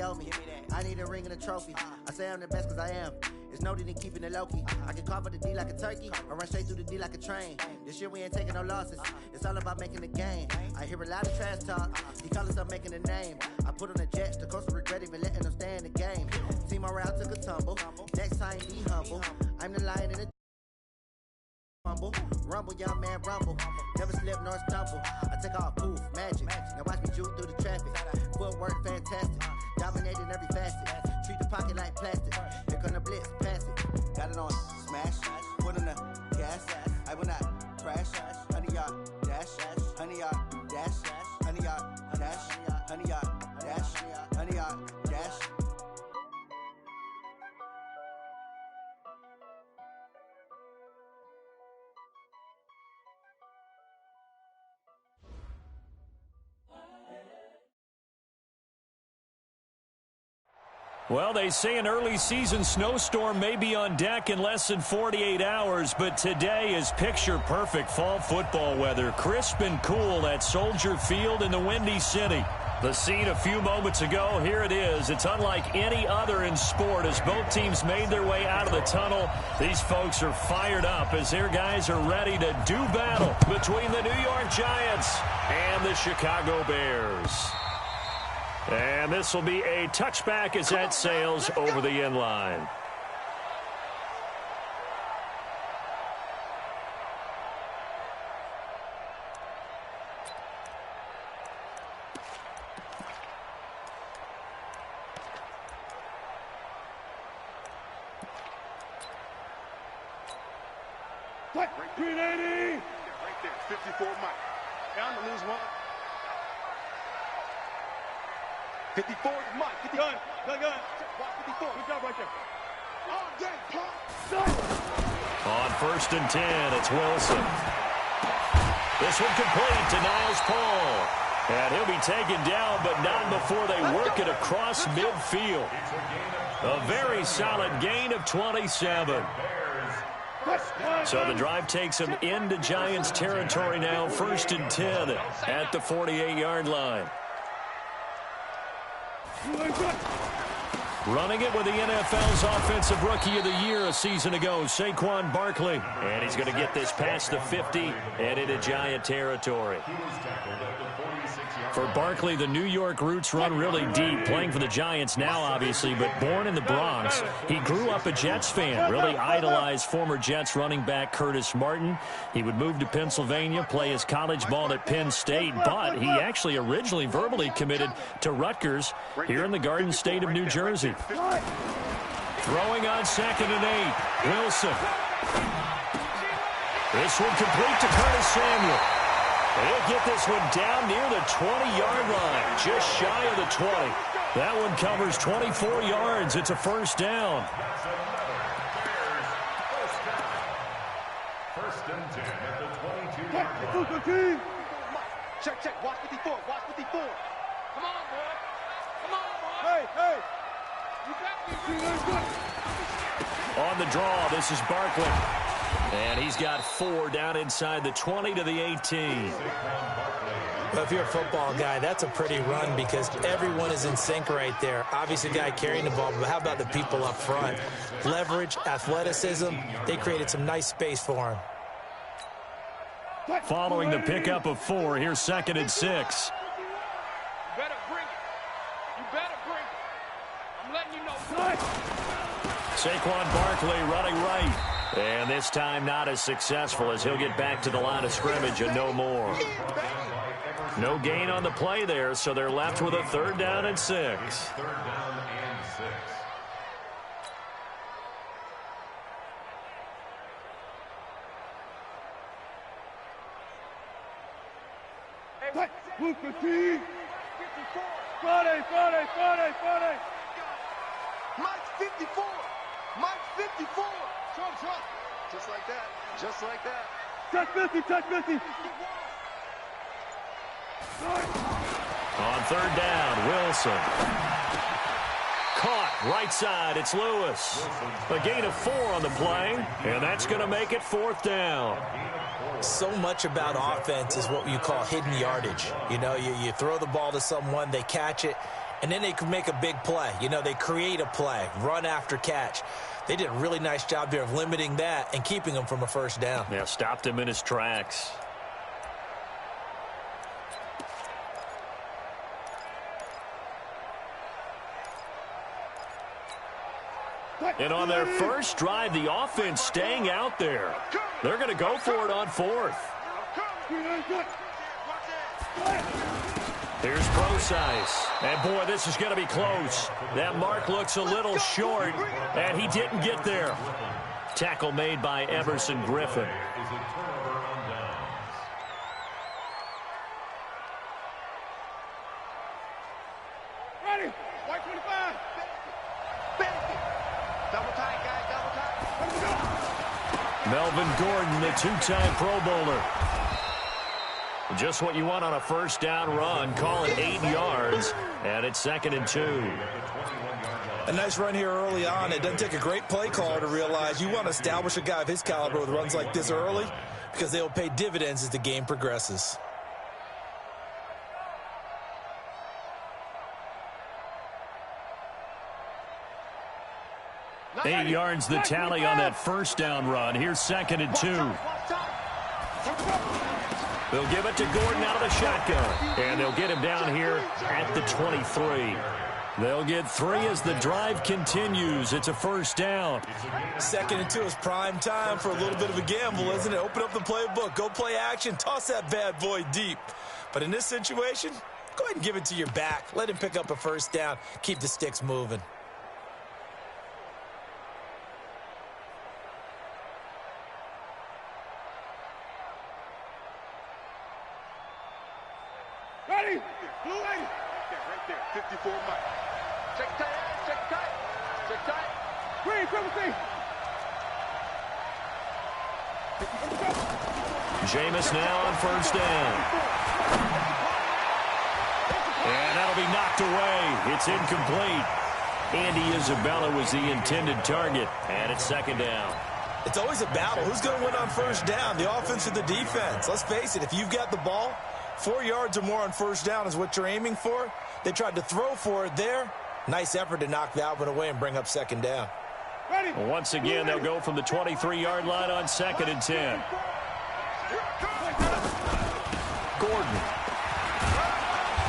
owe me. I need a ring and a trophy. I say I'm the best cause I am. It's no need in keeping it low-key. I can carve up the D like a turkey or run straight through the D like a train. This year we ain't taking no losses. It's all about making the game. I hear a lot of trash talk. He call himself making a name. I put on the Jets. The coach regret even letting them stay in the game. Team morale took a tumble. Next time be humble. I'm the lion in the rumble. Rumble, young man, rumble. Never slip nor stumble. I take off, poof, magic. Now watch me juke through the traffic. Footwork fantastic. Dominating every facet. Treat the pocket like plastic. Here come the blitz, pass it. Got it on smash. Put on the gas. I will not crash. Honey yard dash. Honey yard dash. Honey yard dash. Honey yard dash. Honey yard dash. Well, they say an early season snowstorm may be on deck in less than 48 hours, but today is picture-perfect fall football weather. Crisp and cool at Soldier Field in the Windy City. The scene a few moments ago, here it is. It's unlike any other in sport as both teams made their way out of the tunnel. These folks are fired up as their guys are ready to do battle between the New York Giants and the Chicago Bears. And this will be a touchback as that sails over the end line. Right, 380. Right there, 54 Mike. Down to lose one. 54 is Mike. 50. Gun. Watch 54. Good job right there. Oh, dang, pop. On 1st and 10, it's Wilson. This one complete to Niles Paul. And he'll be taken down, but not before they work it across midfield. A very solid gain of 27. So the drive takes them into Giants territory now. 1st and 10 at the 48-yard line. Running it with the NFL's Offensive Rookie of the Year a season ago, Saquon Barkley. And he's going to get this past the 50 and into Giant territory. For Barkley, the New York roots run really deep, playing for the Giants now, obviously, but born in the Bronx. He grew up a Jets fan, really idolized former Jets running back Curtis Martin. He would move to Pennsylvania, play his college ball at Penn State, but he actually originally verbally committed to Rutgers here in the Garden State of New Jersey. Throwing on 2nd and 8, Wilson. This one complete to Curtis Samuel. He'll get this one down near the 20-yard line, just shy of the 20. That one covers 24 yards. It's a 1st down. 1st and 10 at the 22-yard line. Check. Watch 54. Watch 54. Come on, boy. Come on, boy. Hey. You got me. On the draw, this is Barkley. And he's got 4 down inside the 20 to the 18. Well, if you're a football guy, that's a pretty run because everyone is in sync right there. Obviously, the guy carrying the ball, but how about the people up front? Leverage, athleticism, they created some nice space for him. Following the pickup of 4, here's 2nd and 6. You better bring it. You better bring it. I'm letting you know. Saquon Barkley running right. And this time not as successful as he'll get back to the line of scrimmage and no more. No gain on the play there, so they're left with a 3rd down and 6. 3rd down and 6. Hey, Booker T. Friday. Mike's 54. Mike's 54. Trump. Just like that. Touch 50. On 3rd down, Wilson. Caught right side, it's Lewis. A gain of 4 on the play, and that's going to make it 4th down. So much about offense is what you call hidden yardage. You know, you throw the ball to someone, they catch it, And then they can make a big play. You know, they create a play, run after catch. They did a really nice job here of limiting that and keeping him from a first down. Yeah, stopped him in his tracks. And on their first drive, the offense staying out there. They're going to go for it on fourth. Here's Procise. And, boy, this is going to be close. That mark looks a little short, and he didn't get there. Tackle made by Emerson Griffin. Ready? White 25. Double tight, guys. Double tight. Melvin Gordon, the two-time Pro Bowler. Just what you want on a first down run. Call it 8 yards, and it's 2nd and 2. A nice run here early on. It doesn't take a great play caller to realize you want to establish a guy of his caliber with runs like this early because they will pay dividends as the game progresses. Eight yards the tally on that first down run. Here's 2nd and 2. They'll give it to Gordon out of the shotgun. And they'll get him down here at the 23. They'll get 3 as the drive continues. It's a first down. 2nd and 2 is prime time for a little bit of a gamble, isn't it? Open up the playbook. Go play action. Toss that bad boy deep. But in this situation, go ahead and give it to your back. Let him pick up a first down. Keep the sticks moving. Ready? Blue 80. Right there. 54 Mike. Check tight. Check tight. Check tight. Green, triple C. Jameis now on first down. And that'll be knocked away. It's incomplete. Andy Isabella was the intended target. And it's 2nd down. It's always a battle. Who's going to win on first down, the offense or the defense? Let's face it, if you've got the ball, 4 yards or more on first down is what you're aiming for. They tried to throw for it there. Nice effort to knock that one away and bring up 2nd down. Ready? Once again, they'll go from the 23-yard line on 2nd and 10. Gordon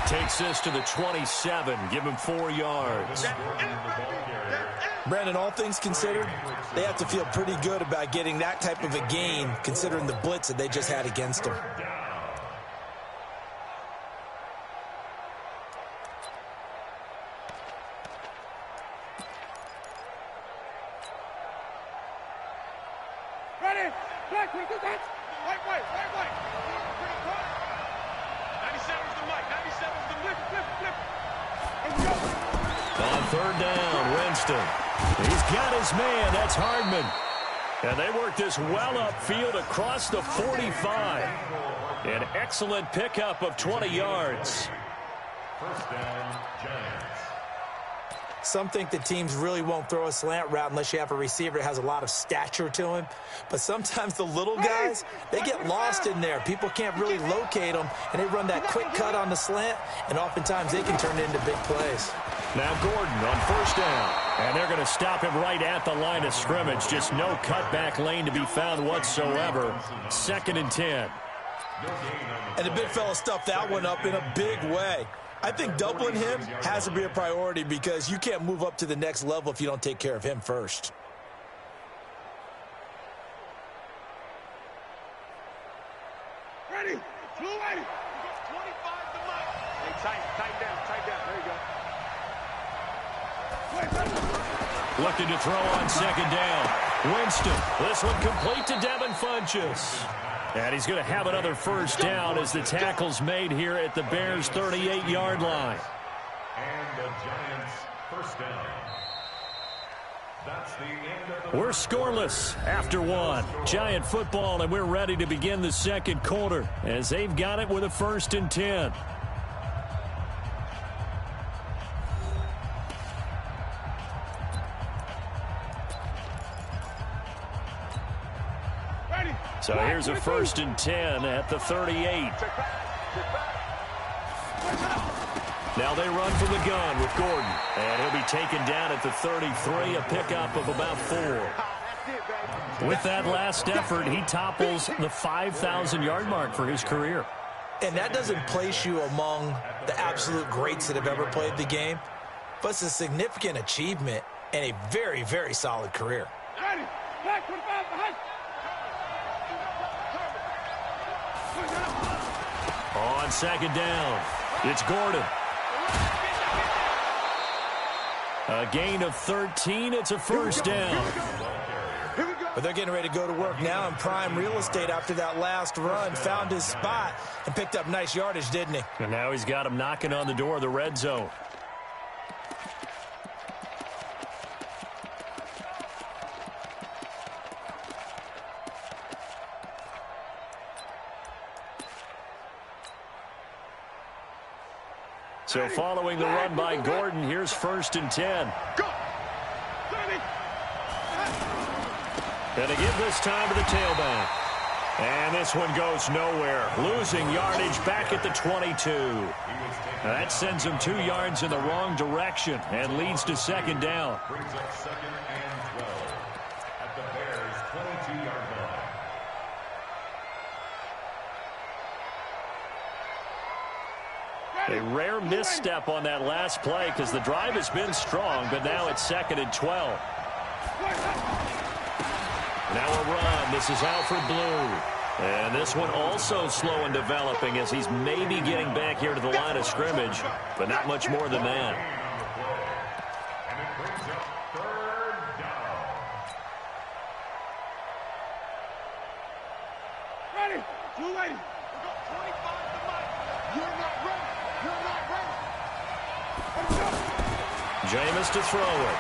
takes this to the 27. Give him 4 yards. Brandon, all things considered, they have to feel pretty good about getting that type of a gain considering the blitz that they just had against them. Ready? Black, what is that? White. 97's the mic. 97's the flip. Let's go. On 3rd down, Winston. He's got his man. That's Hardman. And they work this well upfield across the 45. An excellent pickup of 20 yards. First down, Giants. Some think that teams really won't throw a slant route unless you have a receiver that has a lot of stature to him. But sometimes the little guys, they get lost in there. People can't really locate them, and they run that quick cut on the slant, and oftentimes they can turn it into big plays. Now Gordon on first down. And they're going to stop him right at the line of scrimmage. Just no cutback lane to be found whatsoever. 2nd and 10. And the big fella stuffed that one up in a big way. I think doubling him has to be a priority because you can't move up to the next level if you don't take care of him first. Ready? Blue 80. 25 to Mike. Hey, tight down. There you go. Looking to throw on 2nd down. Winston. This one complete to Devin Funchess. And he's going to have another first down as the tackle's made here at the Bears' 38-yard line. And the Giants first down. That's the end of the... We're scoreless after 1. Giant football, and we're ready to begin the 2nd quarter as they've got it with a 1st and 10. So here's a 1st and 10 at the 38. Now they run from the gun with Gordon. And he'll be taken down at the 33, a pickup of about 4. With that last effort, he topples the 5,000-yard mark for his career. And that doesn't place you among the absolute greats that have ever played the game, but it's a significant achievement and a very, very solid career. On second down, it's Gordon. A gain of 13. It's a first down. But they're getting ready to go to work now in prime real estate after that last run. Found his spot and picked up nice yardage, didn't he? And now he's got him knocking on the door of the red zone. So following the run by Gordon, here's 1st and 10. Go! And to give this time to the tailback. And this one goes nowhere. Losing yardage back at the 22. That sends him 2 yards in the wrong direction and leads to second down. Brings up 2nd and 12 at the Bears' 22-yard line. A rare misstep on that last play because the drive has been strong, but now it's 2nd and 12. Now a run. This is Alfred Blue. And this one also slow in developing as he's maybe getting back here to the line of scrimmage, but not much more than that. And it brings up 3rd down. Ready? You ready? We got 25 to Mike. You're not ready. You're not ready. Let's go. Jameis to throw it.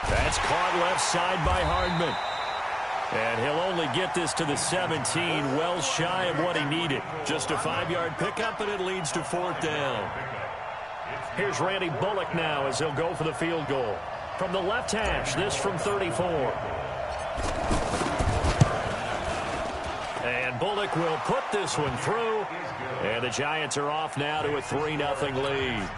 That's caught left side by Hardman. And he'll only get this to the 17, well shy of what he needed. Just a 5-yard pickup, and it leads to 4th down. Here's Randy Bullock now as he'll go for the field goal. From the left hash, this from 34. And Bullock will put this one through. And the Giants are off now to a 3-0 lead.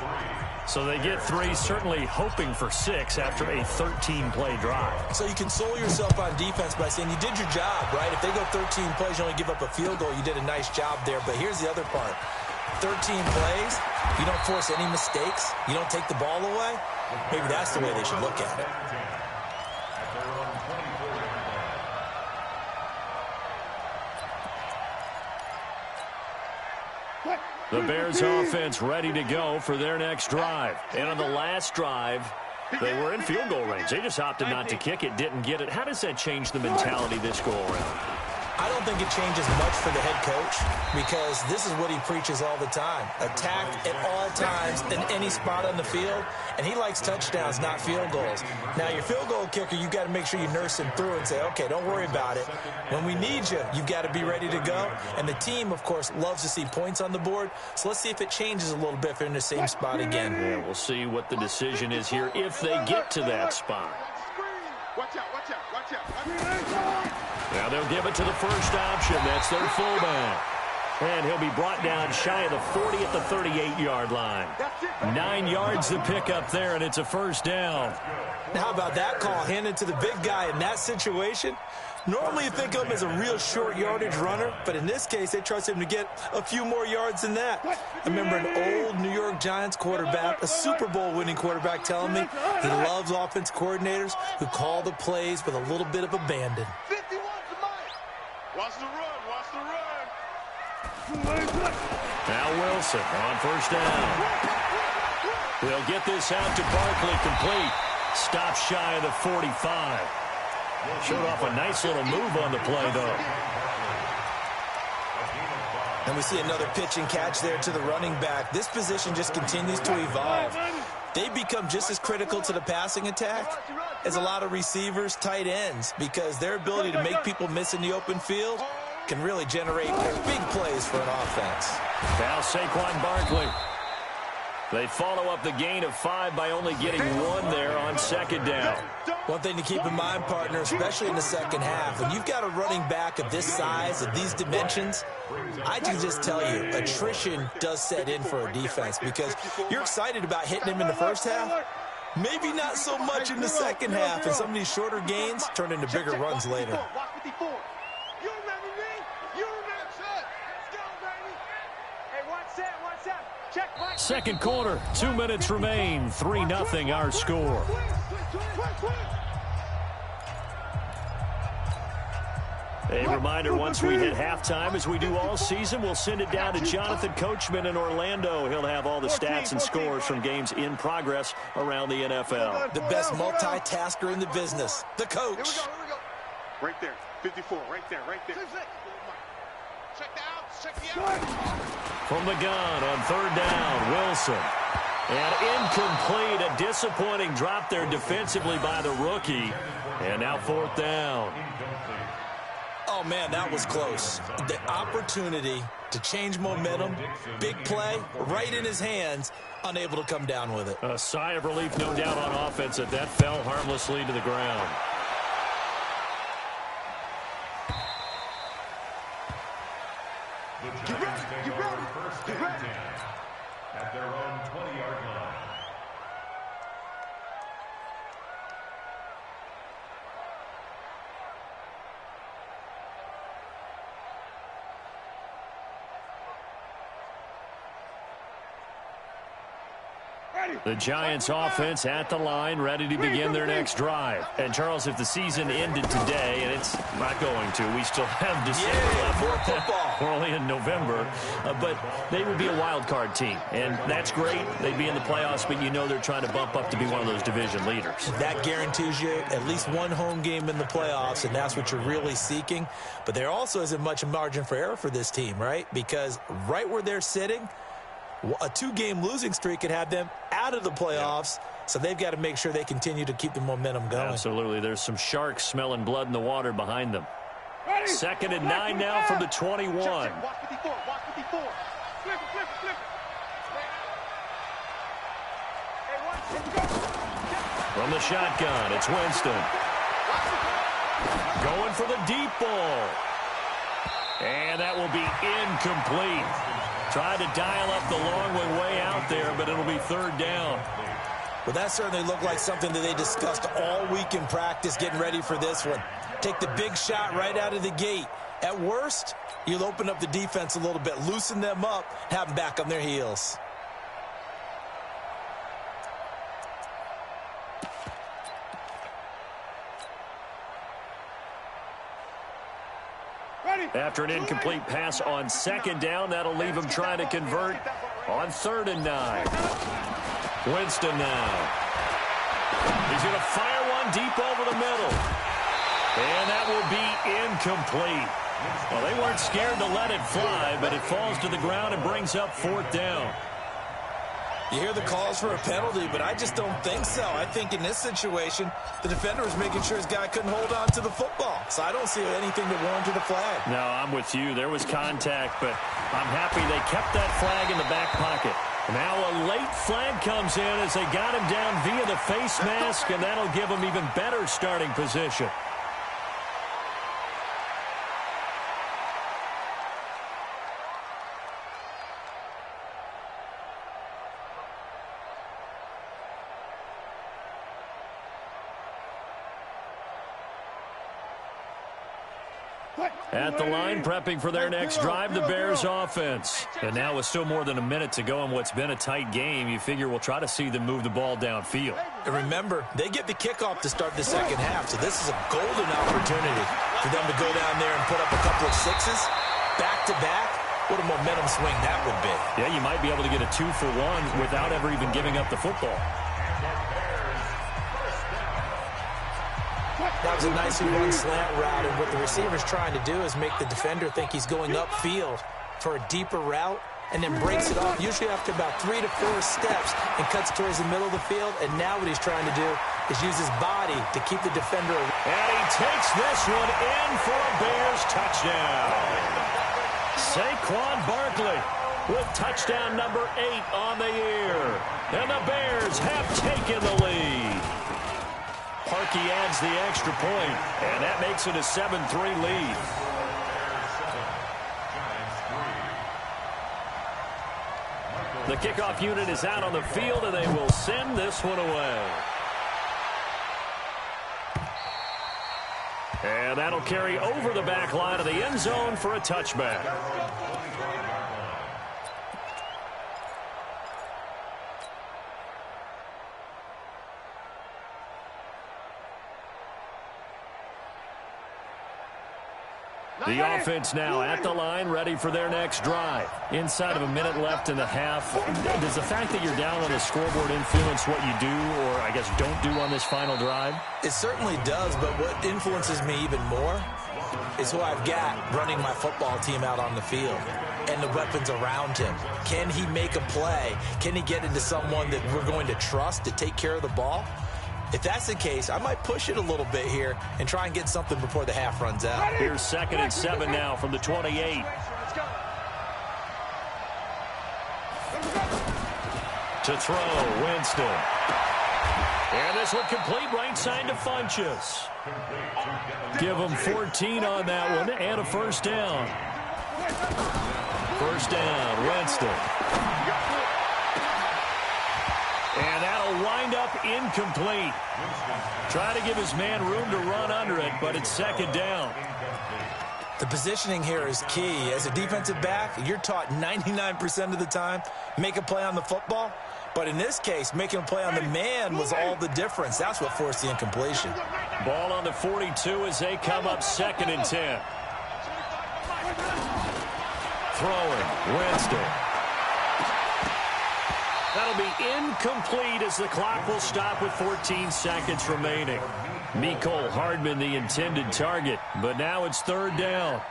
So they get 3, certainly hoping for 6 after a 13-play drive. So you console yourself on defense by saying you did your job, right? If they go 13 plays, you only give up a field goal, you did a nice job there. But here's the other part. 13 plays, you don't force any mistakes, you don't take the ball away. Maybe that's the way they should look at it. The Bears offense ready to go for their next drive. And on the last drive, they were in field goal range. They just opted not to kick it, didn't get it. How does that change the mentality this go around? I don't think it changes much for the head coach because this is what he preaches all the time. Attack at all times in any spot on the field, and he likes touchdowns, not field goals. Now, your field goal kicker, you've got to make sure you nurse him through and say, okay, don't worry about it. When we need you, you've got to be ready to go. And the team, of course, loves to see points on the board. So let's see if it changes a little bit if they're in the same spot again. Yeah, we'll see what the decision is here if they get to that spot. Watch out, watch out, watch out. Now they'll give it to the first option. That's their fullback. And he'll be brought down shy of the 40 at the 38-yard line. 9 yards to pick up there, and it's a first down. Now, how about that call handed to the big guy in that situation? Normally you think of him as a real short yardage runner, but in this case they trust him to get a few more yards than that. I remember an old New York Giants quarterback, a Super Bowl winning quarterback, telling me he loves offense coordinators who call the plays with a little bit of abandon. 51 to Mike. Watch the run, watch the run. Now Wilson on first down. They'll get this out to Barkley complete. Stop shy of the 45. Showed off a nice little move on the play, though. And we see another pitch and catch there to the running back. This position just continues to evolve. They become just as critical to the passing attack as a lot of receivers, tight ends, because their ability to make people miss in the open field can really generate big plays for an offense. Now Saquon Barkley. They follow up the gain of 5 by only getting 1 there on second down. One thing to keep in mind, partner, especially in the second half, when you've got a running back of this size, of these dimensions, I can just tell you, attrition does set in for a defense because you're excited about hitting him in the first half. Maybe not so much in the second half, and some of these shorter gains turn into bigger runs later. Second quarter, 2 minutes remain, 3-0 our score. A reminder, once we hit halftime, as we do all season, we'll send it down to Jonathan Coachman in Orlando. He'll have all the stats and scores from games in progress around the NFL. The best multitasker in the business, the coach. Right there, 54, right there. Check the out. From the gun on third down, Wilson. And incomplete, a disappointing drop there defensively by the rookie. And now fourth down. Oh, man, that was close. The opportunity to change momentum, big play, right in his hands, unable to come down with it. A sigh of relief, no doubt, on offense that fell harmlessly to the ground. Get ready. At their own 20-yard line. The Giants offense at the line, ready to begin their next drive. And, Charles, if the season ended today, and it's not going to, we still have December left. More football. We're only in November. But they would be a wild card team. And that's great. They'd be in the playoffs, but you know they're trying to bump up to be one of those division leaders. That guarantees you at least one home game in the playoffs, and that's what you're really seeking. But there also isn't much margin for error for this team, right? Because right where they're sitting, a 2-game losing streak could have them out of the playoffs, so they've got to make sure they continue to keep the momentum going. Absolutely. There's some sharks smelling blood in the water behind them. Second and 9 now from the 21. Watch 54. Flip it. From the shotgun, it's Winston. Going for the deep ball. And that will be incomplete. Tried to dial up the long way out there, but it'll be third down. Well, that certainly looked like something that they discussed all week in practice, getting ready for this one. Take the big shot right out of the gate. At worst, you'll open up the defense a little bit, loosen them up, have them back on their heels. After an incomplete pass on second down, that'll leave him trying to convert on 3rd and 9. Winston now. He's going to fire one deep over the middle. And that will be incomplete. Well, they weren't scared to let it fly, but it falls to the ground and brings up 4th down. You hear the calls for a penalty, but I just don't think so. I think in this situation, the defender was making sure his guy couldn't hold on to the football. So I don't see anything that warranted a flag. No, I'm with you. There was contact, but I'm happy they kept that flag in the back pocket. Now a late flag comes in as they got him down via the face mask, and that'll give him even better starting position. At the line, prepping for their next drive, the Bears offense. And now with still more than a minute to go in what's been a tight game, you figure we'll try to see them move the ball downfield. And remember, they get the kickoff to start the second half, so this is a golden opportunity for them to go down there and put up a couple of sixes, back-to-back. What a momentum swing that would be. Yeah, you might be able to get a 2-for-1 without ever even giving up the football. That was a nicely run slant route, and what the receiver's trying to do is make the defender think he's going upfield for a deeper route, and then breaks it off, usually after about 3 to 4 steps, and cuts towards the middle of the field. And now what he's trying to do is use his body to keep the defender away. And he takes this one in for a Bears touchdown. Saquon Barkley. with touchdown number 8 on the year. And the Bears have taken the lead. Parkey adds the extra point, and that makes it a 7-3 lead. The kickoff unit is out on the field, and they will send this one away. And that'll carry over the back line of the end zone for a touchback. The offense now at the line, ready for their next drive. Inside of a minute left in the half, does the fact that you're down on the scoreboard influence what you do, or I guess don't do on this final drive? It certainly does, but what influences me even more is who I've got running my football team out on the field and the weapons around him. Can he make a play? Can he get into someone that we're going to trust to take care of the ball? If that's the case, I might push it a little bit here and try and get something before the half runs out. Here's 2nd and 7 now from the 28. To throw, Winston. And this one complete, right side to Funchess. Give him 14 on that one and a first down. First down, Winston. And that'll wind up incomplete. Try to give his man room to run under it, but it's 2nd down. The positioning here is key. As a defensive back, you're taught 99% of the time, make a play on the football. But in this case, making a play on the man was all the difference. That's what forced the incompletion. Ball on the 42 as they come up 2nd and 10. Throwing, Winston. That'll be incomplete as the clock will stop with 14 seconds remaining. Mecole Hardman the intended target, but now it's 3rd down.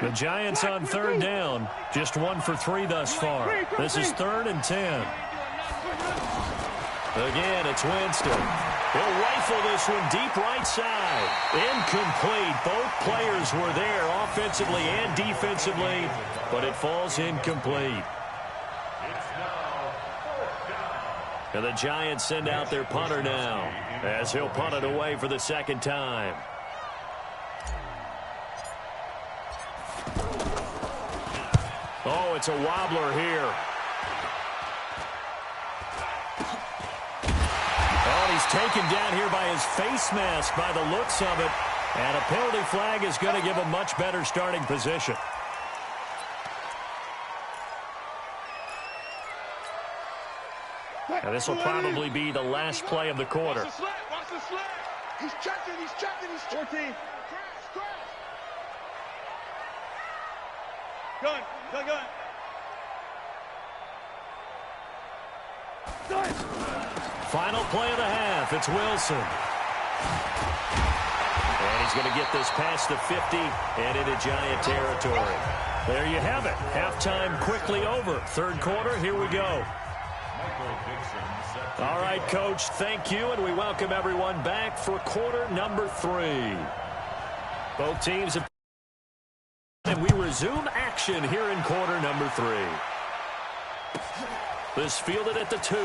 The Giants on 3rd down, just 1 for 3 thus far. This is 3rd and 10. Again, it's Winston. He'll rifle this one deep right side. Incomplete. Both players were there offensively and defensively, but it falls incomplete. And the Giants send out their punter now as he'll punt it away for the 2nd time. Oh, it's a wobbler here. He's taken down here by his face mask by the looks of it. And a penalty flag is going to give him much better starting position. And this will probably be the last play of the quarter. Watch the slip. He's checking, he's 14. Gun. Final play of the half. It's Wilson. And he's going to get this past the 50 and into Giant territory. There you have it. Halftime quickly over. 3rd quarter, here we go. All right, Coach, thank you, and we welcome everyone back for quarter number 3. Both teams have... And we resume action here in quarter number 3. This fielded at the 2.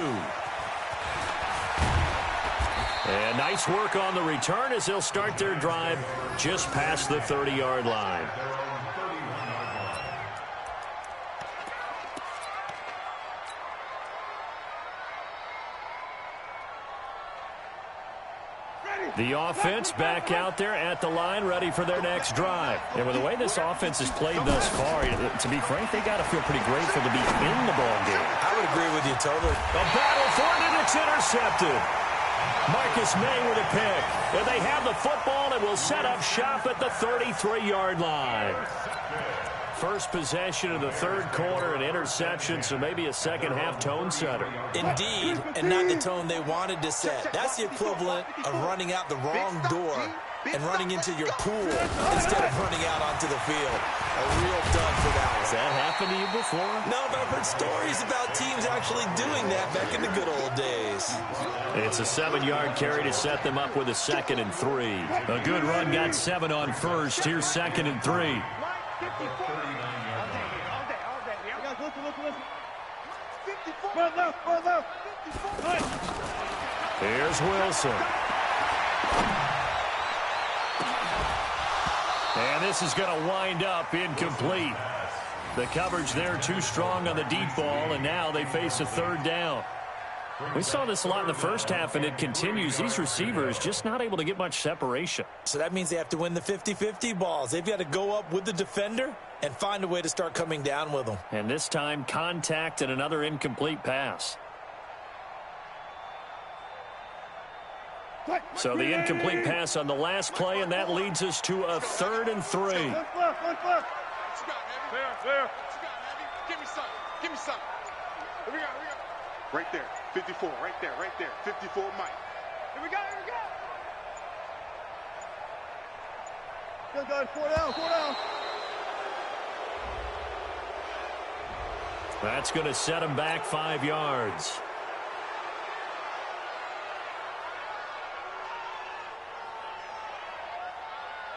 And nice work on the return as they'll start their drive just past the 30-yard line. The offense back out there at the line, ready for their next drive. And with the way this offense has played thus far, to be frank, they got to feel pretty grateful to be in the ball game. I would agree with you totally. A battle for it, and it's intercepted. Marcus May with a pick. And they have the football and will set up shop at the 33-yard line. First possession of the 3rd quarter, an interception, so maybe a second-half tone setter. Indeed, and not the tone they wanted to set. That's the equivalent of running out the wrong door and running into your pool instead of running out onto the field. A real dud for that one. Has that happened to you before? No, but I've heard stories about teams actually doing that back in the good old days. It's a 7-yard carry to set them up with a 2nd and 3. A good run got 7 on first. Here's 2nd and 3. Here's Wilson. And this is going to wind up incomplete. The coverage there too strong on the deep ball, and now they face a 3rd down. We saw this a lot in the first half, and it continues. These receivers just not able to get much separation. So that means they have to win the 50-50 balls. They've got to go up with the defender and find a way to start coming down with them. And this time, contact and another incomplete pass. So the incomplete pass on the last play, and that leads us to a 3rd and 3. Fair. Give me some. Here we go. Right there. 54. Right there. 54 Mike. Here we go. Good, 4 down. That's going to set him back 5 yards.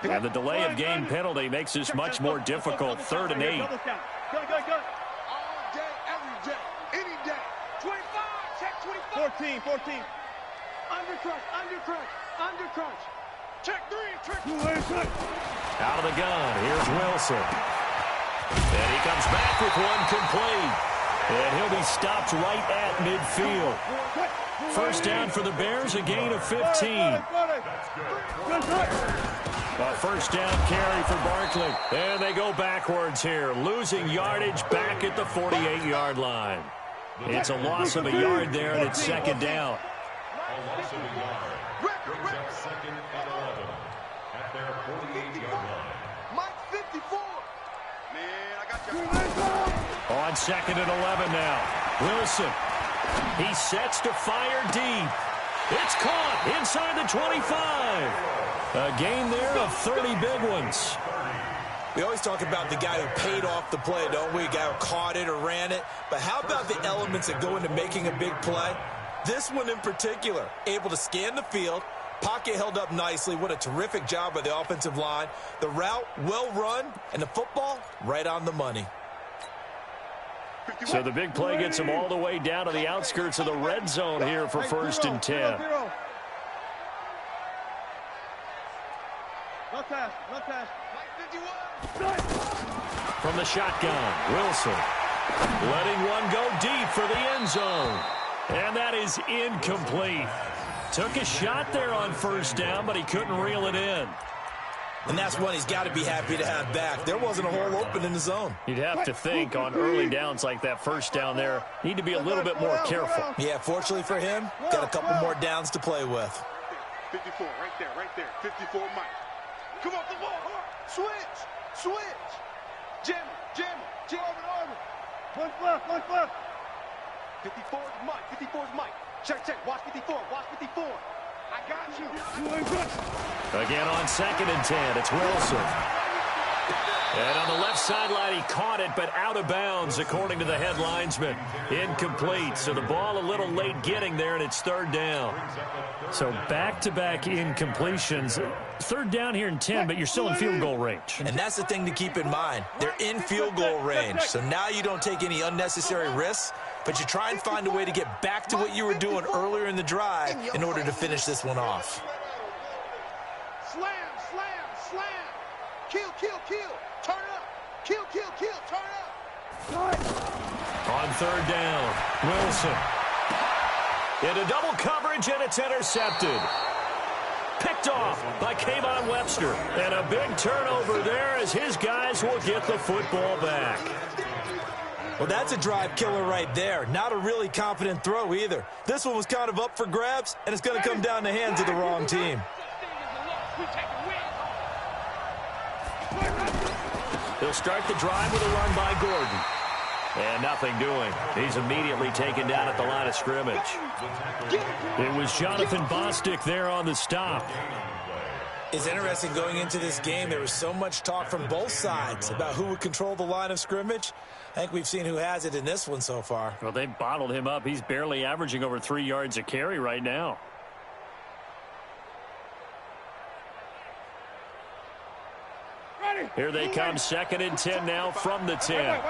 And the delay of game penalty makes this much more difficult. 3rd and 8. Go. All day, every day, any day. 25, check 25. 14. Under crunch. Check 3. Out of the gun, here's Wilson. And he comes back with one complete. And he'll be stopped right at midfield. 1st down for the Bears, a gain of 15. A 1st down carry for Barkley. And they go backwards here, losing yardage back at the 48-yard line. It's a loss of a yard there, and it's 2nd down. A loss of a yard. Brings up 2nd and 11 at their 48-yard line. Mike 54. Man, I got you. On 2nd and 11 now. Wilson. He sets to fire deep. It's caught inside the 25. A gain there of 30 big ones. We always talk about the guy who paid off the play, don't we? A guy who caught it or ran it. But how about the elements that go into making a big play? This one in particular, able to scan the field, pocket held up nicely. What a terrific job by the offensive line. The route, well run, and the football, right on the money. So the big play gets him all the way down to the outskirts of the red zone here for 1st and 10. No pass. From the shotgun, Wilson letting one go deep for the end zone. And that is incomplete. Took a shot there on 1st down, but he couldn't reel it in. And that's one he's got to be happy to have back. There wasn't a hole open in the zone. You'd have to think on early downs like that 1st down there, need to be a little bit more careful. Yeah, fortunately for him, got a couple more downs to play with. 54, right there. 54 Mike. Come on. Switch. Jam him. One left. 54 is Mike. Check. Watch 54. I got you. Again on 2nd and 10, it's Wilson. And on the left sideline, he caught it, but out of bounds, according to the head linesman. Incomplete, so the ball a little late getting there, and it's 3rd down. So back-to-back incompletions. 3rd down here in 10, but you're still in field goal range. And that's the thing to keep in mind. They're in field goal range, so now you don't take any unnecessary risks, but you try and find a way to get back to what you were doing earlier in the drive in order to finish this one off. Slam. Kill. Turn up. Kill. Turn up. On 3rd down, Wilson. Into double coverage, and it's intercepted. Picked off by Kayvon Webster. And a big turnover there as his guys will get the football back. Well, that's a drive killer right there. Not a really confident throw either. This one was kind of up for grabs, and it's going to come down the hands of the wrong team. He'll start the drive with a run by Gordon. And nothing doing. He's immediately taken down at the line of scrimmage. It was Jonathan Bostic there on the stop. It's interesting going into this game. There was so much talk from both sides about who would control the line of scrimmage. I think we've seen who has it in this one so far. Well, they bottled him up. He's barely averaging over 3 yards a carry right now. Ready. Here they come, 2nd and 10 now from the 10. Wait.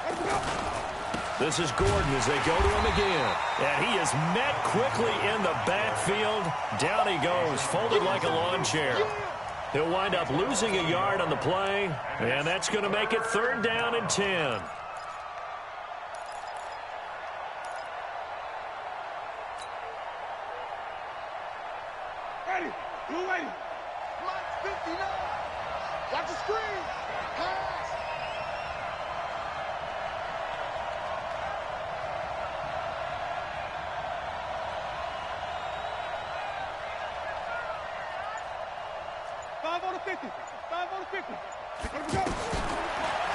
Let's go. This is Gordon as they go to him again. And he is met quickly in the backfield. Down he goes, folded like a lawn chair. He'll wind up losing a yard on the play, and that's going to make it 3rd down and 10. Ready. Blue lady. Mike 59. Watch the screen. Pass. Five on the 50. 5 on the 50.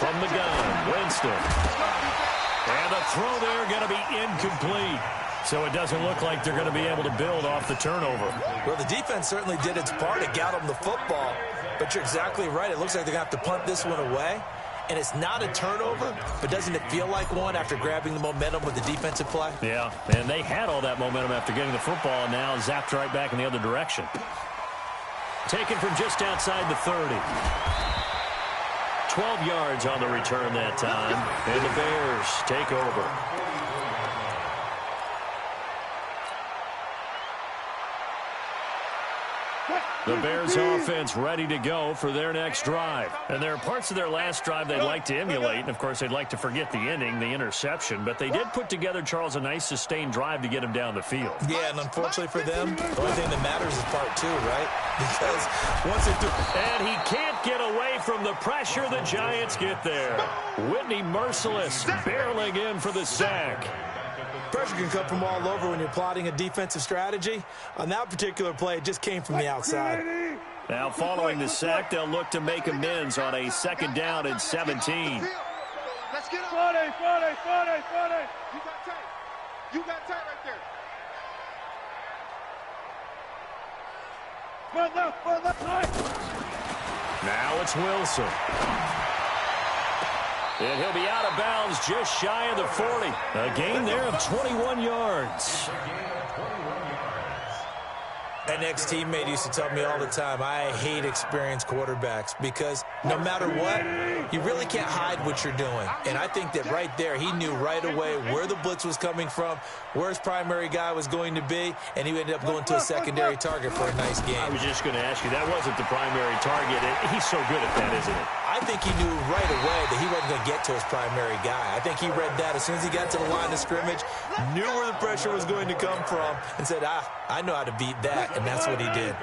From the gun, Winston. And the throw there going to be incomplete. So it doesn't look like they're going to be able to build off the turnover. Well, the defense certainly did its part to get them the football. But you're exactly right. It looks like they're going to have to punt this one away. And it's not a turnover, but doesn't it feel like one after grabbing the momentum with the defensive play? Yeah, and they had all that momentum after getting the football, and now zapped right back in the other direction. Taken from just outside the 30. 12 yards on the return that time, and the Bears take over. The Bears offense ready to go for their next drive. And there are parts of their last drive they'd like to emulate. And, of course, they'd like to forget the ending, the interception. But they did put together, Charles, a nice sustained drive to get him down the field. Yeah, and unfortunately for them, the only thing that matters is part 2, right? Because once they do... And he can't get away from the pressure. The Giants get there. Whitney Merciless barreling in for the sack. Pressure can come from all over when you're plotting a defensive strategy. On that particular play, it just came from the outside. Now, following the sack, they'll look to make amends on a 2nd down and 17. Let's get up. Friday. You got tight. You got tight right there. Front left, right. Now it's Wilson. And he'll be out of bounds just shy of the 40. A gain there of 21 yards. An ex-teammate used to tell me all the time, I hate experienced quarterbacks because no matter what, you really can't hide what you're doing. And I think that right there, he knew right away where the blitz was coming from, where his primary guy was going to be, and he ended up going to a secondary target for a nice game. I was just going to ask you, that wasn't the primary target. He's so good at that, isn't he? I think he knew right away that he wasn't going to get to his primary guy. I think he read that as soon as he got to the line of scrimmage, knew where the pressure was going to come from, and said, I know how to beat that, and that's what he did.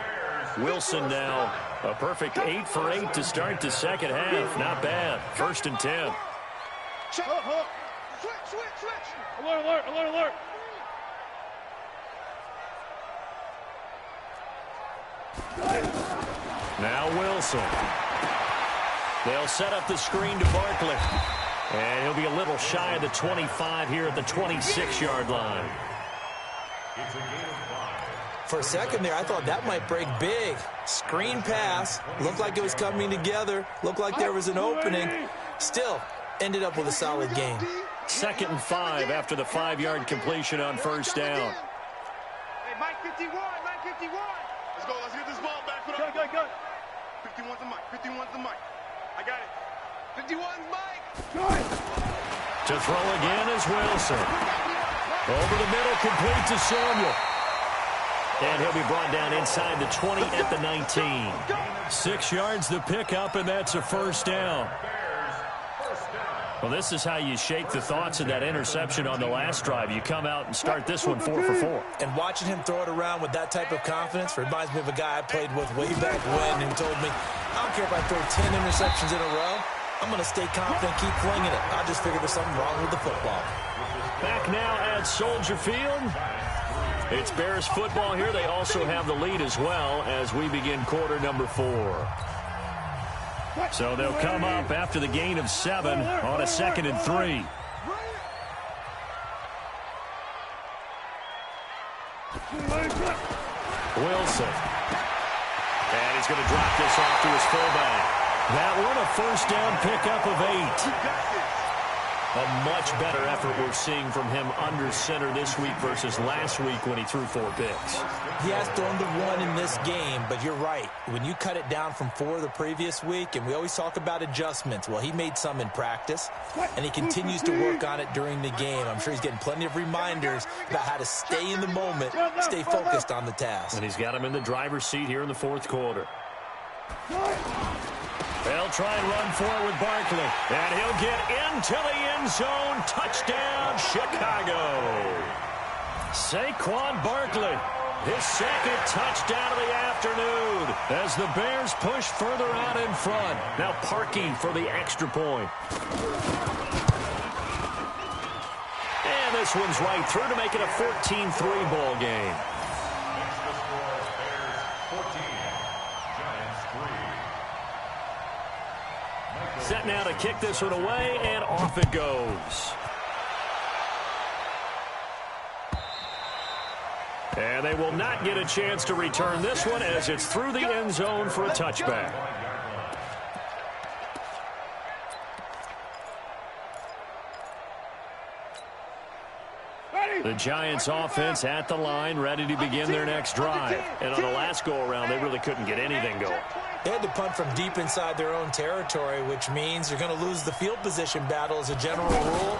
Wilson now, a perfect 8 for 8 to start the second half. Not bad. 1st and 10. Switch. Alert. Now Wilson. They'll set up the screen to Barkley. And he'll be a little shy of the 25 here at the 26-yard line. For a second there, I thought that might break big. Screen pass. Looked like it was coming together. Looked like there was an opening. Still, ended up with a solid game. 2nd and 5 after the 5-yard completion on 1st down. Hey, Mike 51. Let's go. Let's get this ball back. Go. 51's the mic. I got it. 51's Mike. To throw again is Wilson. Over the middle, complete to Samuel. And he'll be brought down inside the 20 at the 19. 6 yards the pickup, and that's a 1st down. Well, this is how you shake the thoughts of that interception on the last drive. You come out and start this one 4 for 4. And watching him throw it around with that type of confidence reminds me of a guy I played with way back when who told me, I don't care if I throw 10 interceptions in a row. I'm going to stay confident, keep flinging it. I just figured there's something wrong with the football. Back now at Soldier Field. It's Bears football here. They also have the lead as well as we begin quarter number 4. So they'll come up after the gain of 7 on a 2nd and 3. Wilson. And he's going to drop this off to his fullback. That one a first down pickup of 8. A much better effort we're seeing from him under center this week versus last week when he threw 4 picks. He has thrown the 1 in this game, but you're right. When you cut it down from 4 the previous week, and we always talk about adjustments, well, he made some in practice, and he continues to work on it during the game. I'm sure he's getting plenty of reminders about how to stay in the moment, stay focused on the task. And he's got him in the driver's seat here in the 4th quarter. They'll try and run for it with Barkley. And he'll get into the end zone. Touchdown, Chicago. Saquon Barkley, his 2nd touchdown of the afternoon as the Bears push further out in front. Now Parkey for the extra point. And this one's right through to make it a 14-3 ball game. Set now to kick this one away, and off it goes. And they will not get a chance to return this one as it's through the end zone for a touchback. The Giants offense at the line, ready to begin their next drive. And on the last go-around, they really couldn't get anything going. They had to punt from deep inside their own territory, which means you're going to lose the field position battle as a general rule.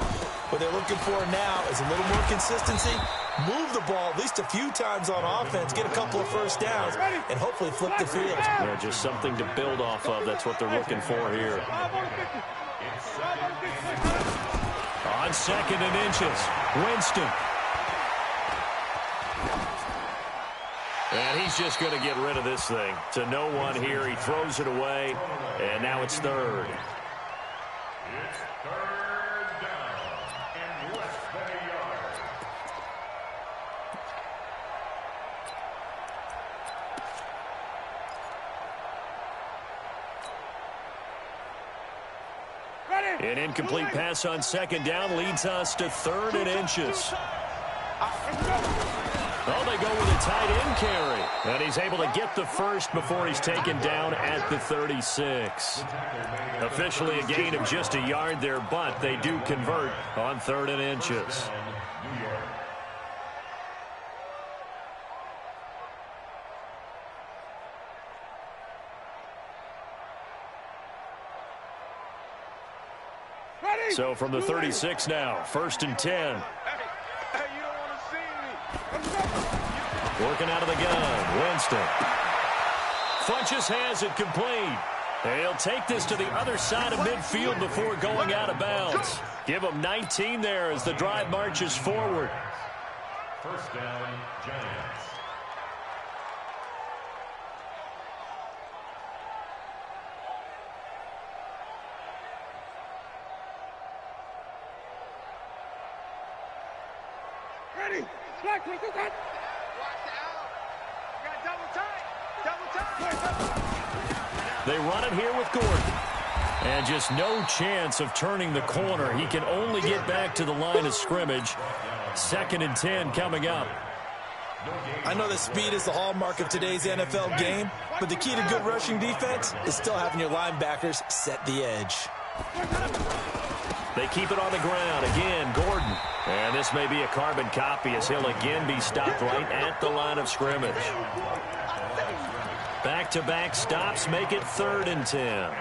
What they're looking for now is a little more consistency, move the ball at least a few times on offense, get a couple of first downs, and hopefully flip the field. Yeah, just something to build off of. That's what they're looking for here. On 2nd and inches, Winston. And he's just going to get rid of this thing. To no one here. He throws it away. And now it's 3rd. It's 3rd down and less than a yard. An incomplete pass on 2nd down leads us to 3rd and inches. Oh, they go with a tight end carry. And he's able to get the first before he's taken down at the 36. Officially a gain of just a yard there, but they do convert on 3rd and inches. So from the 36 now, 1st and 10. Working out of the gun, Winston. Funches has it complete. He'll take this to the other side of midfield before going out of bounds. Give him 19 there as the drive marches forward. 1st down, Giants. Ready? Slack, look at that. They run it here with Gordon. And just no chance of turning the corner. He can only get back to the line of scrimmage. 2nd and 10 coming up. I know that speed is the hallmark of today's NFL game, but the key to good rushing defense is still having your linebackers set the edge. They keep it on the ground. Again, Gordon. And this may be a carbon copy as he'll again be stopped right at the line of scrimmage. Back-to-back stops make it 3rd and 10.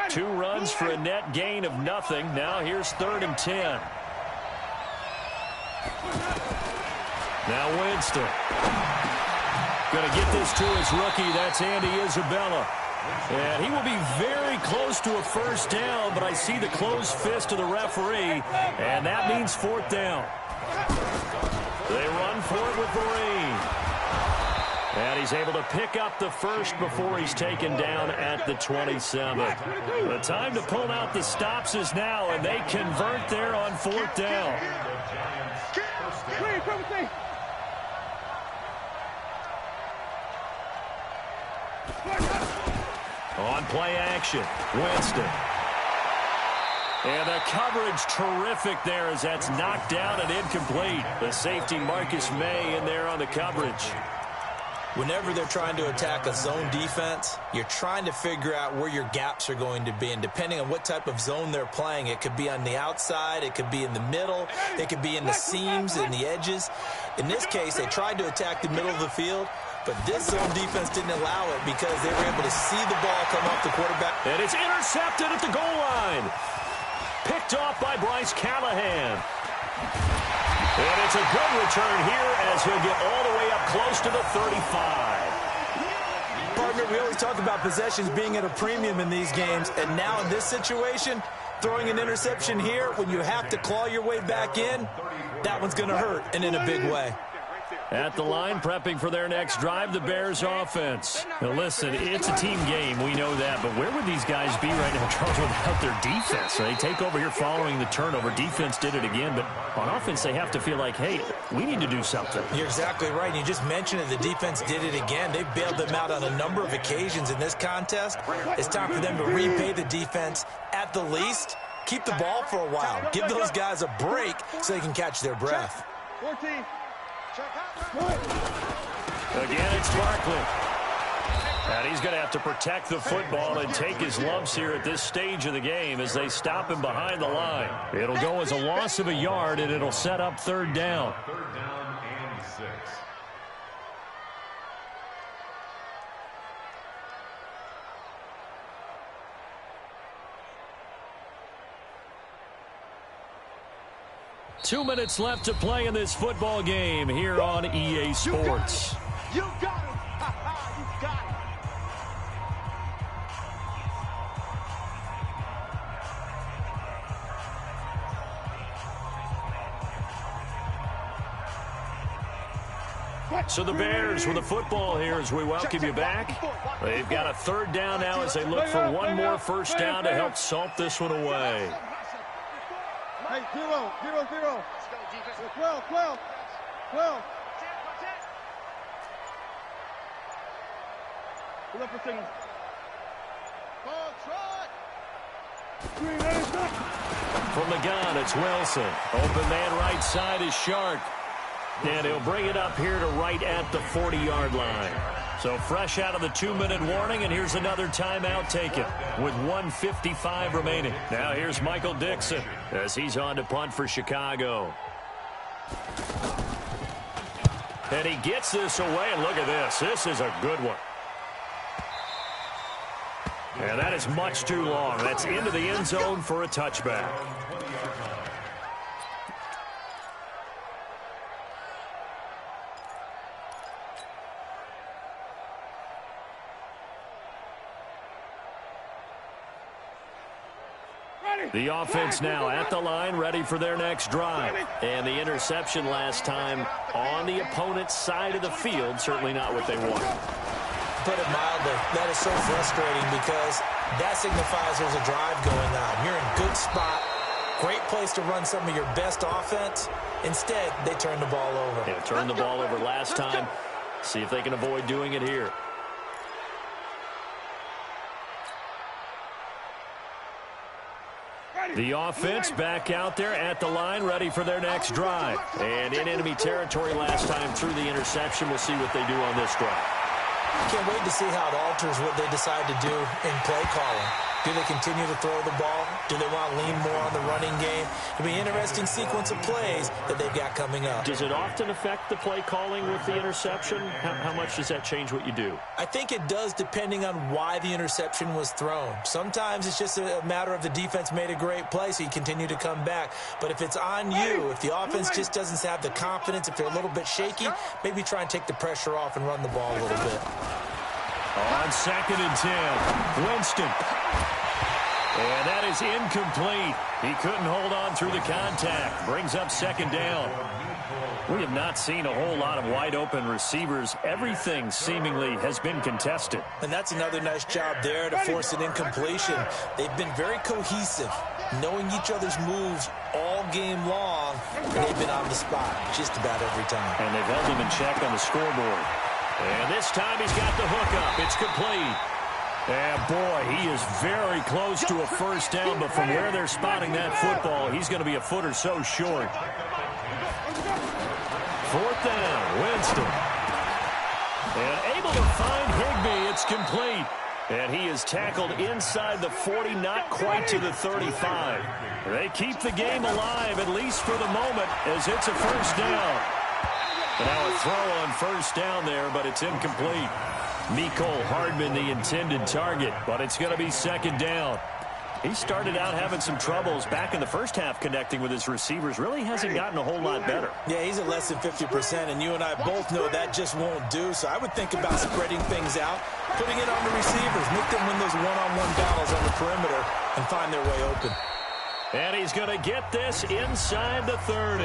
Two runs for a net gain of nothing. Now here's 3rd and 10. Now Winston. Going to get this to his rookie. That's Andy Isabella. And he will be very close to a first down, but I see the closed fist of the referee, and that means 4th down. They run for it with Vereen. And he's able to pick up the first before he's taken down at the 27. The time to pull out the stops is now, and they convert there on 4th down. On play action, Winston. And the coverage terrific there as that's knocked down and incomplete. The safety Marcus May in there on the coverage. Whenever they're trying to attack a zone defense, you're trying to figure out where your gaps are going to be. And depending on what type of zone they're playing, it could be on the outside, it could be in the middle, it could be in the seams and the edges. In this case, they tried to attack the middle of the field, but this zone defense didn't allow it because they were able to see the ball come off the quarterback. And it's intercepted at the goal line. Picked off by Bryce Callahan. And it's a good return here as he'll get all the way up close to the 35. Partner, we always talk about possessions being at a premium in these games, and now in this situation, throwing an interception here when you have to claw your way back in, that one's going to hurt, and in a big way. At the line, prepping for their next drive, the Bears offense. Now listen, it's a team game, we know that, but where would these guys be right now, Charles, without their defense? So they take over here following the turnover. Defense did it again, but on offense they have to feel like, hey, we need to do something. You're exactly right. You just mentioned it. The defense did it again. They bailed them out on a number of occasions in this contest. It's time for them to repay the defense at the least. Keep the ball for a while. Give those guys a break so they can catch their breath. 14. Again, it's Barkley. And he's going to have to protect the football and take his lumps here at this stage of the game as they stop him behind the line. It'll go as a loss of a yard, and it'll set up third down. Third down and 6. Two minutes left to play in this football game here on EA Sports. You got him. You got him. So the Bears with the football here as we welcome you back. They've got a third down now as they look for one more first down to help salt this one away. Hey, 0, 0, 0. 12, 12, 12. Pull up for signal. From the gun, it's Wilson. Open man right side is Shark. And he'll bring it up here to right at the 40-yard line. So fresh out of the 2-minute warning, and here's another timeout taken with 1:55 remaining. Now here's Michael Dixon as he's on to punt for Chicago. And he gets this away, and look at this. This is a good one. And that is much too long. That's into the end zone for a touchback. The offense now at the line, ready for their next drive. And the interception last time on the opponent's side of the field, certainly not what they want. Put it mildly, that is so frustrating because that signifies there's a drive going on. You're in a good spot, great place to run some of your best offense. Instead, they turn the ball over. Yeah, turned the ball over last time. See if they can avoid doing it here. The offense back out there at the line, ready for their next drive. And in enemy territory last time through the interception. We'll see what they do on this drive. Can't wait to see how it alters what they decide to do in play calling. Do they continue to throw the ball? Do they want to lean more on the running game? It'll be an interesting sequence of plays that they've got coming up. Does it often affect the play calling with the interception? How much does that change what you do? I think it does depending on why the interception was thrown. Sometimes it's just a matter of the defense made a great play, so you continue to come back. But if it's on you, if the offense just doesn't have the confidence, if they're a little bit shaky, maybe try and take the pressure off and run the ball a little bit. On 2nd and 10, Winston. And that is incomplete. He couldn't hold on through the contact. Brings up 2nd down. We have not seen a whole lot of wide-open receivers. Everything seemingly has been contested. And that's another nice job there to force an incompletion. They've been very cohesive, knowing each other's moves all game long, and they've been on the spot just about every time. And they've held them in check on the scoreboard. And this time he's got the hook up. It's complete. And, boy, he is very close to a first down, but from where they're spotting that football, he's going to be a foot or so short. Fourth down, Winston. And able to find Higbee. It's complete. And he is tackled inside the 40, not quite to the 35. They keep the game alive, at least for the moment, as it's a first down. Now a throw on first down there, but it's incomplete. Mecole Hardman, the intended target, but it's going to be second down. He started out having some troubles back in the first half connecting with his receivers. Really hasn't gotten a whole lot better. Yeah, he's at less than 50%, and you and I both know that just won't do. So I would think about spreading things out, putting it on the receivers, make them win those one-on-one battles on the perimeter and find their way open. And he's going to get this inside the 30.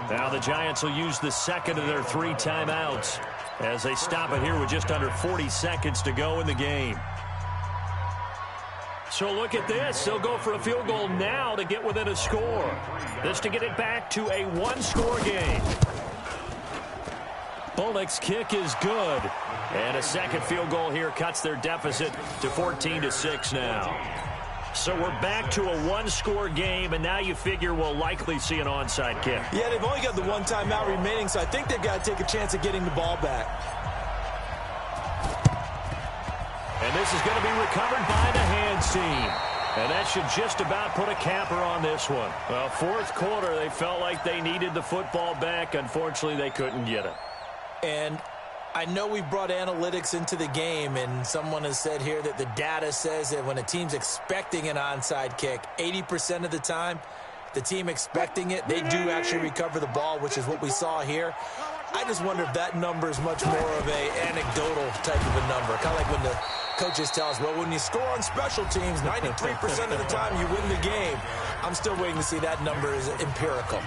Now the Giants will use the second of their 3 timeouts as they stop it here with just under 40 seconds to go in the game. So look at this. They'll go for a field goal now to get within a score. This to get it back to a one-score game. Bullock's kick is good. And a second field goal here cuts their deficit to 14-6 now. So we're back to a one-score game, and now you figure we'll likely see an onside kick. Yeah, they've only got the one timeout remaining, so I think they've got to take a chance at getting the ball back. And this is going to be recovered by the hands team. And that should just about put a capper on this one. Well, fourth quarter, they felt like they needed the football back. Unfortunately, they couldn't get it. And I know we brought analytics into the game, and someone has said here that the data says that when a team's expecting an onside kick, 80% of the time, the team expecting it, they do actually recover the ball, which is what we saw here. I just wonder if that number is much more of a anecdotal type of a number. Kind of like when the coaches tell us, well, when you score on special teams, 93% of the time you win the game. I'm still waiting to see that number is empirical.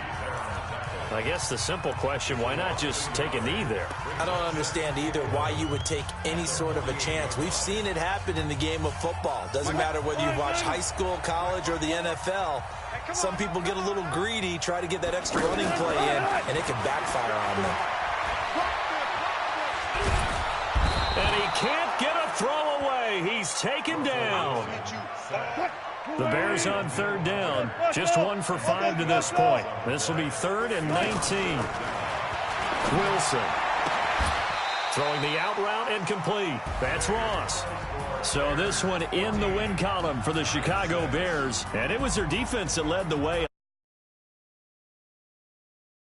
I guess the simple question, why not just take a knee there? I don't understand either why you would take any sort of a chance. We've seen it happen in the game of football. Doesn't matter whether you watch high school, college, or the NFL. Some people get a little greedy, try to get that extra running play in, and it can backfire on them. And he can't get a throw away. He's taken down. The Bears on third down. Just 1 for 5 to this point. This will be 3rd and 19. Wilson throwing the out route and complete. That's Ross. So this one in the win column for the Chicago Bears. And it was their defense that led the way.